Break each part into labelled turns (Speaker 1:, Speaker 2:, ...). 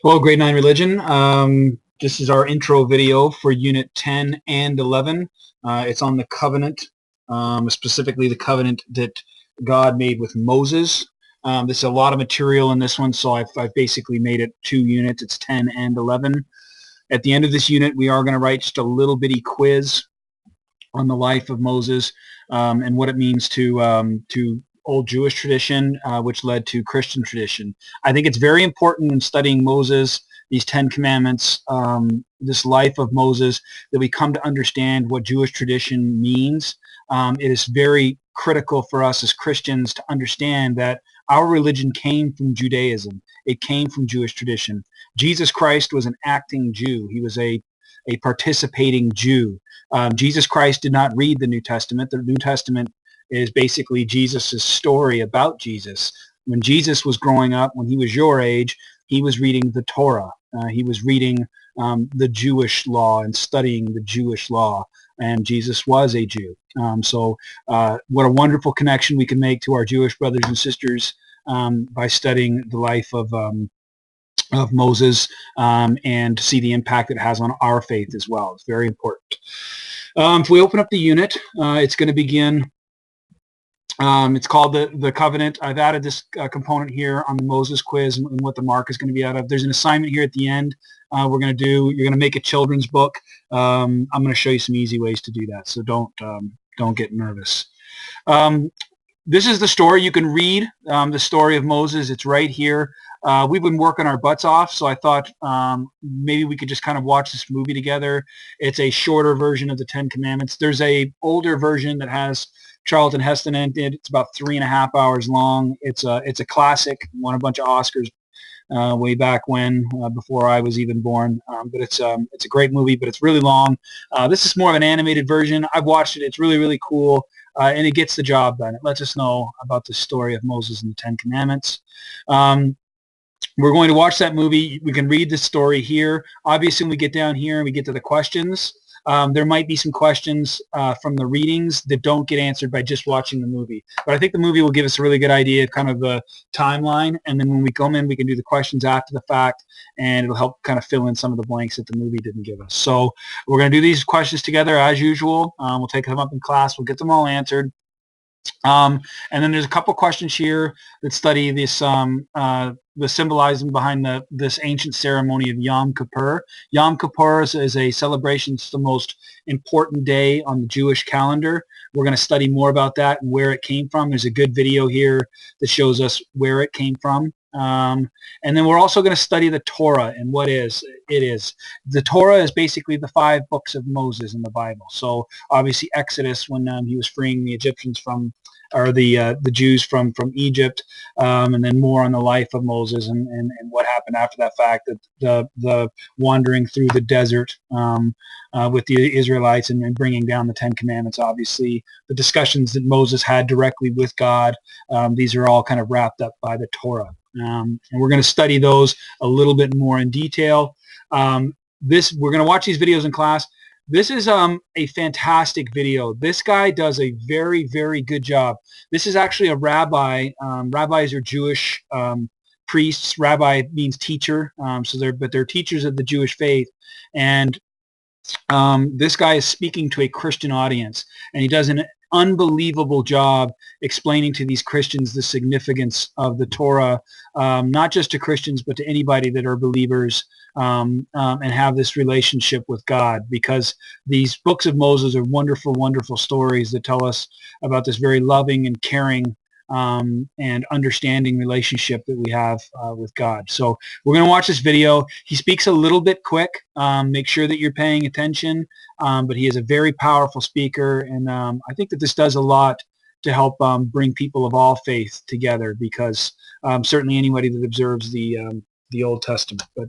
Speaker 1: Well, grade 9 religion. This is our intro video for unit 10 and 11. It's on the covenant, specifically the covenant that God made with Moses. There's a lot of material in this one, so I've basically made it 2 units. It's 10 and 11. At the end of this unit, we are going to write just a little bitty quiz on the life of Moses and what it means to old Jewish tradition, which led to Christian tradition. I think it's very important in studying Moses, these 10 commandments, this life of Moses, that we come to understand what Jewish tradition means. It is very critical for us as Christians to understand that our religion came from Judaism. It came from Jewish tradition. Jesus Christ was an acting Jew. He was a participating Jew. Jesus Christ did not read the New Testament. The New Testament is basically Jesus' story about Jesus. When Jesus was growing up, when he was your age, he was reading the Torah. He was reading the Jewish law and studying the Jewish law. And Jesus was a Jew. So what a wonderful connection we can make to our Jewish brothers and sisters by studying the life of Moses and see the impact it has on our faith as well. It's very important. If we open up the unit, it's going to begin. It's called the covenant. I've added this component here on the Moses quiz and what the mark is going to be out of. There's an assignment here at the end. You're going to make a children's book. I'm going to show you some easy ways to do that, so don't get nervous. This is the story. You can read the story of Moses. It's right here. We've been working our butts off, so I thought maybe we could just kind of watch this movie together. It's a shorter version of the 10 Commandments. There's a older version that has Charlton Heston in it. It's about 3.5 hours long. It's a classic. Won a bunch of Oscars way back when, before I was even born. But it's a great movie, but it's really long. This is more of an animated version. I've watched it. It's really, really cool. And it gets the job done. It lets us know about the story of Moses and the 10 Commandments. We're going to watch that movie. We can read the story here. Obviously, when we get down here and we get to the questions, there might be some questions from the readings that don't get answered by just watching the movie. But I think the movie will give us a really good idea of kind of the timeline. And then when we come in, we can do the questions after the fact, and it'll help kind of fill in some of the blanks that the movie didn't give us. So we're going to do these questions together as usual. We'll take them up in class. We'll get them all answered. And then there's a couple questions here that study this, the symbolizing behind this ancient ceremony of Yom Kippur. Yom Kippur is a celebration. It's the most important day on the Jewish calendar. We're going to study more about that and where it came from. There's a good video here that shows us where it came from. And then we're also going to study the Torah and what it is. The Torah is basically the 5 books of Moses in the Bible. So obviously Exodus, when he was freeing the Egyptians from, or the Jews from Egypt, and then more on the life of Moses and what happened after that fact, that the wandering through the desert with the Israelites and bringing down the 10 Commandments. Obviously, the discussions that Moses had directly with God, these are all kind of wrapped up by the Torah. And we're going to study those a little bit more in detail. We're going to watch these videos in class. This is a fantastic video. This guy does a very, very good job. This is actually a rabbi. Rabbis are Jewish priests. Rabbi means teacher. But they're teachers of the Jewish faith. And this guy is speaking to a Christian audience, and he does an unbelievable job explaining to these Christians the significance of the Torah, not just to Christians, but to anybody that are believers and have this relationship with God, because these books of Moses are wonderful, wonderful stories that tell us about this very loving and caring and understanding relationship that we have with God. So we're going to watch this video. He speaks a little bit quick. Make sure that you're paying attention. But he is a very powerful speaker, and I think that this does a lot to help bring people of all faith together, because certainly anybody that observes the Old Testament. But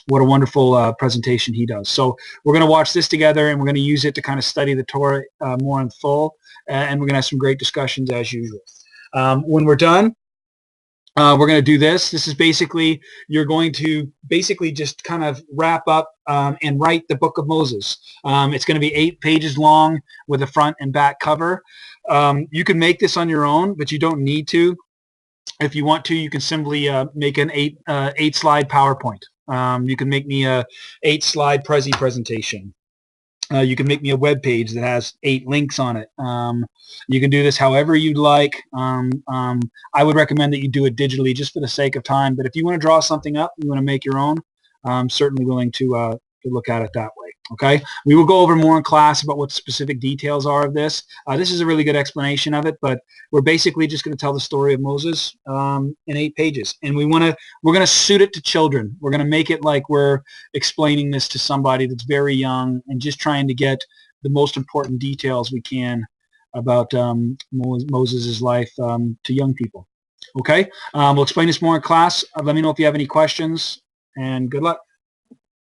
Speaker 1: what a wonderful presentation he does. So we're going to watch this together, and we're going to use it to kind of study the Torah more in full, and we're going to have some great discussions as usual. When we're done, we're going to do this. This is basically, you're going to basically just kind of wrap up and write the book of Moses. It's going to be 8 pages long with a front and back cover. You can make this on your own, but you don't need to. If you want to, you can simply make an eight slide PowerPoint. You can make me a 8-slide presentation. You can make me a web page that has 8 links on it. You can do this however you'd like. I would recommend that you do it digitally just for the sake of time. But if you want to draw something up, you want to make your own, I'm certainly willing to look at it that way. Okay, we will go over more in class about what the specific details are of this. This is a really good explanation of it, but we're basically just going to tell the story of Moses in 8 pages, and we're going to suit it to children. We're going to make it like we're explaining this to somebody that's very young and just trying to get the most important details we can about Moses' life to young people. Okay, we'll explain this more in class. Let me know if you have any questions, and good luck.